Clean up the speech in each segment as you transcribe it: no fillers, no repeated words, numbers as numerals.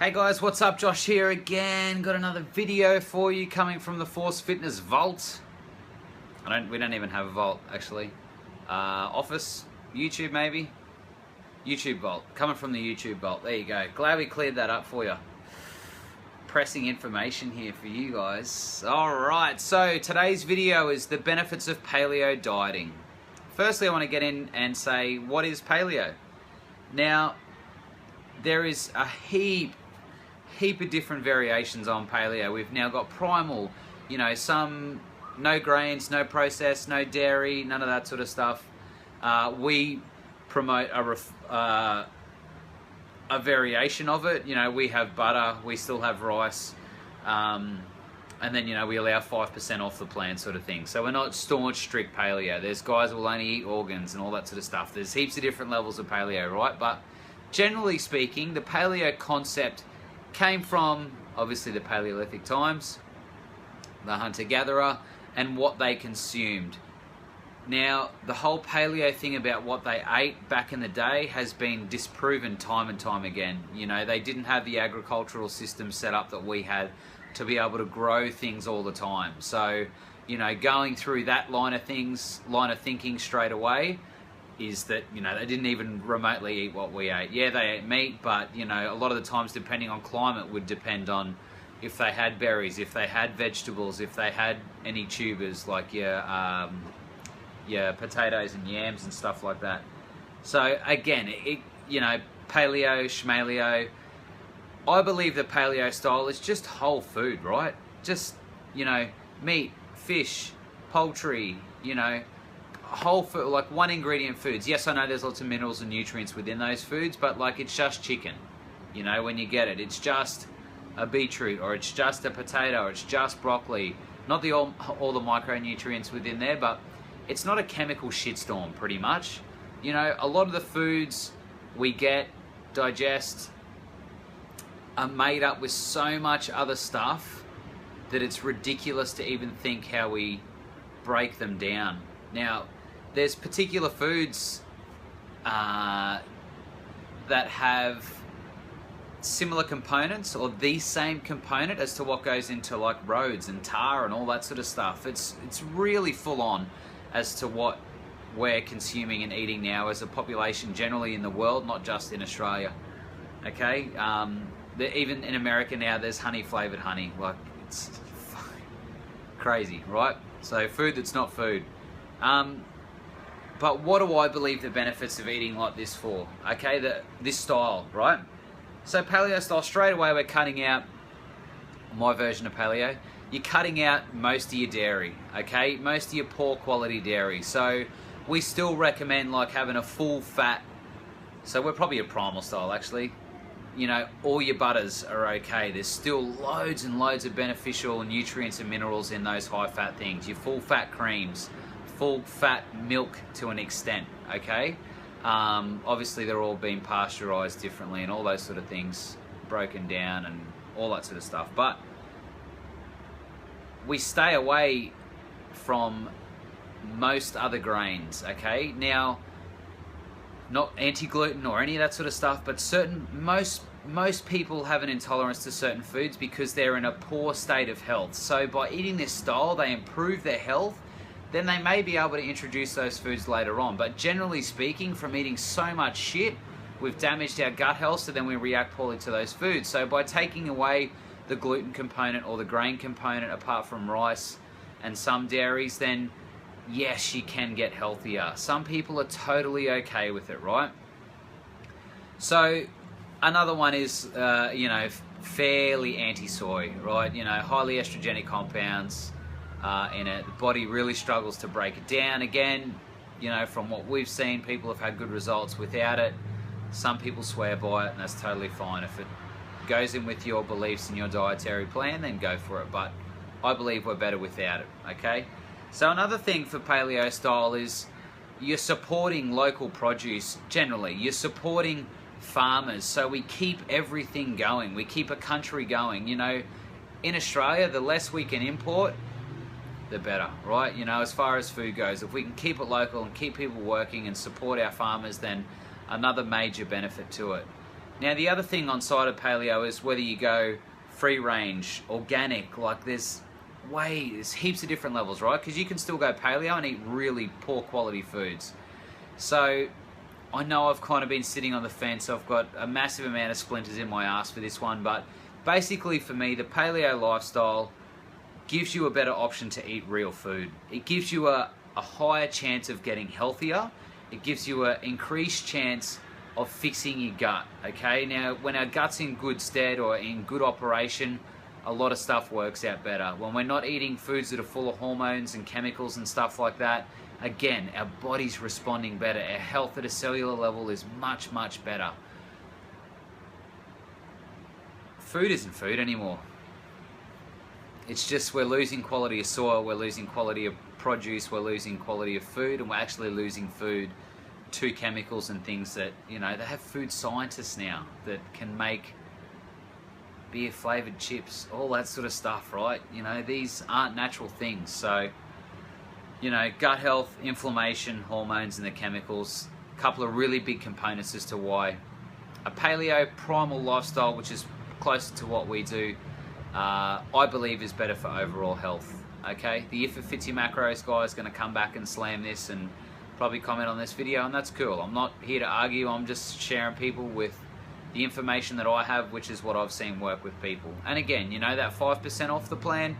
Hey guys, what's up? Josh here again. Got another video for you coming from the Force Fitness Vault. We don't even have a vault actually. Office, YouTube maybe. YouTube Vault, coming from the YouTube Vault. There you go. Glad we cleared that up for you. Pressing information here for you guys. All right, so today's video is the benefits of paleo dieting. Firstly, I want to get in and say, what is paleo? Now, there is a heap of different variations on paleo. We've now got primal, you know, some no grains, no processed, no dairy, none of that sort of stuff. We promote a variation of it. You know, we have butter, we still have rice, and then, you know, we allow 5% off the plan sort of thing. So we're not staunch, strict paleo. There's guys who will only eat organs and all that sort of stuff. There's heaps of different levels of paleo, right? But generally speaking, the paleo concept came from, obviously, the Paleolithic times, the hunter-gatherer, and what they consumed. Now, the whole paleo thing about what they ate back in the day has been disproven time and time again. You know, they didn't have the agricultural system set up that we had to be able to grow things all the time. So, you know, going through that line of thinking straight away is that, you know, they didn't even remotely eat what we ate. Yeah, they ate meat, but, you know, a lot of the times, depending on climate, would depend on if they had berries, if they had vegetables, if they had any tubers like your potatoes and yams and stuff like that. So again, you know, paleo, schmaleo, I believe the paleo style is just whole food, right? Just, you know, meat, fish, poultry, you know, whole food, like one ingredient foods. Yes, I know there's lots of minerals and nutrients within those foods, but like it's just chicken. You know, when you get it, it's just a beetroot, or it's just a potato, or it's just broccoli. Not all the micronutrients within there, but it's not a chemical shitstorm, pretty much. You know, a lot of the foods we get, digest, are made up with so much other stuff that it's ridiculous to even think how we break them down. Now, there's particular foods that have similar components or the same component as to what goes into like roads and tar and all that sort of stuff. It's really full on as to what we're consuming and eating now as a population generally in the world, not just in Australia. Okay, even in America now, there's honey flavored honey. Like, it's crazy, right? So food that's not food. But what do I believe the benefits of eating like this for? Okay, this style, right? So paleo style, straight away we're cutting out my version of paleo. You're cutting out most of your dairy, okay? Most of your poor quality dairy. So we still recommend like having a full fat, so we're probably a primal style actually. You know, all your butters are okay. There's still loads and loads of beneficial nutrients and minerals in those high fat things. Your full fat creams, full fat milk to an extent, okay? Obviously they're all being pasteurized differently and all those sort of things, broken down and all that sort of stuff. But we stay away from most other grains, okay? Now, not anti-gluten or any of that sort of stuff, but most people have an intolerance to certain foods because they're in a poor state of health. So by eating this style, they improve their health. Then they may be able to introduce those foods later on. But generally speaking, from eating so much shit, we've damaged our gut health, so then we react poorly to those foods. So by taking away the gluten component or the grain component apart from rice and some dairies, then yes, you can get healthier. Some people are totally okay with it, right? So another one is, you know, fairly anti-soy, right? You know, highly estrogenic compounds in it. The body really struggles to break it down. Again, you know, from what we've seen, people have had good results without it. Some people swear by it, and that's totally fine. If it goes in with your beliefs and your dietary plan, then go for it. But I believe we're better without it, okay? So another thing for paleo style is you're supporting local produce generally. You're supporting farmers, so we keep everything going. We keep a country going. You know, in Australia, the less we can import, the better, right? You know, as far as food goes, if we can keep it local and keep people working and support our farmers, then another major benefit to it. Now the other thing on side of paleo is whether you go free range, organic, like there's heaps of different levels, right? Because you can still go paleo and eat really poor quality foods. So I know I've kind of been sitting on the fence. I've got a massive amount of splinters in my ass for this one, but basically for me, the paleo lifestyle gives you a better option to eat real food. It gives you a higher chance of getting healthier. It gives you an increased chance of fixing your gut, okay? Now, when our gut's in good stead or in good operation, a lot of stuff works out better. When we're not eating foods that are full of hormones and chemicals and stuff like that, again, our body's responding better. Our health at a cellular level is much, much better. Food isn't food anymore. It's just we're losing quality of soil, we're losing quality of produce, we're losing quality of food, and we're actually losing food to chemicals and things that, you know, they have food scientists now that can make beer flavored chips, all that sort of stuff, right? You know, these aren't natural things. So, you know, gut health, inflammation, hormones and the chemicals, a couple of really big components as to why a paleo primal lifestyle, which is closer to what we do, I believe is better for overall health. Okay, the If It Fits Your Macros guy is going to come back and slam this and probably comment on this video, and that's cool. I'm not here to argue, I'm just sharing people with the information that I have, which is what I've seen work with people. And again, you know, that 5% off the plan,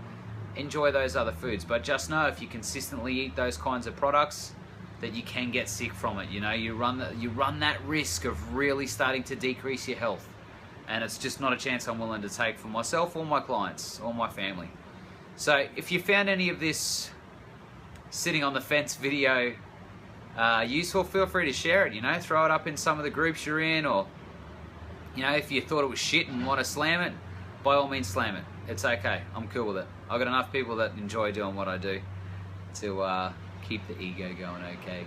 enjoy those other foods, but just know if you consistently eat those kinds of products that you can get sick from it. You know, you run that risk of really starting to decrease your health, and it's just not a chance I'm willing to take for myself or my clients or my family. So if you found any of this sitting on the fence video useful, feel free to share it, you know, throw it up in some of the groups you're in, or, you know, if you thought it was shit and want to slam it, by all means slam it. It's okay, I'm cool with it. I've got enough people that enjoy doing what I do to keep the ego going okay.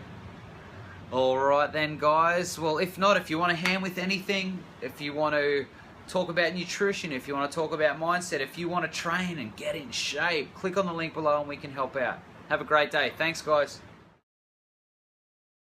Alright then guys, well if not, if you want a hand with anything, if you want to talk about nutrition, if you want to talk about mindset, if you want to train and get in shape, click on the link below and we can help out. Have a great day. Thanks guys.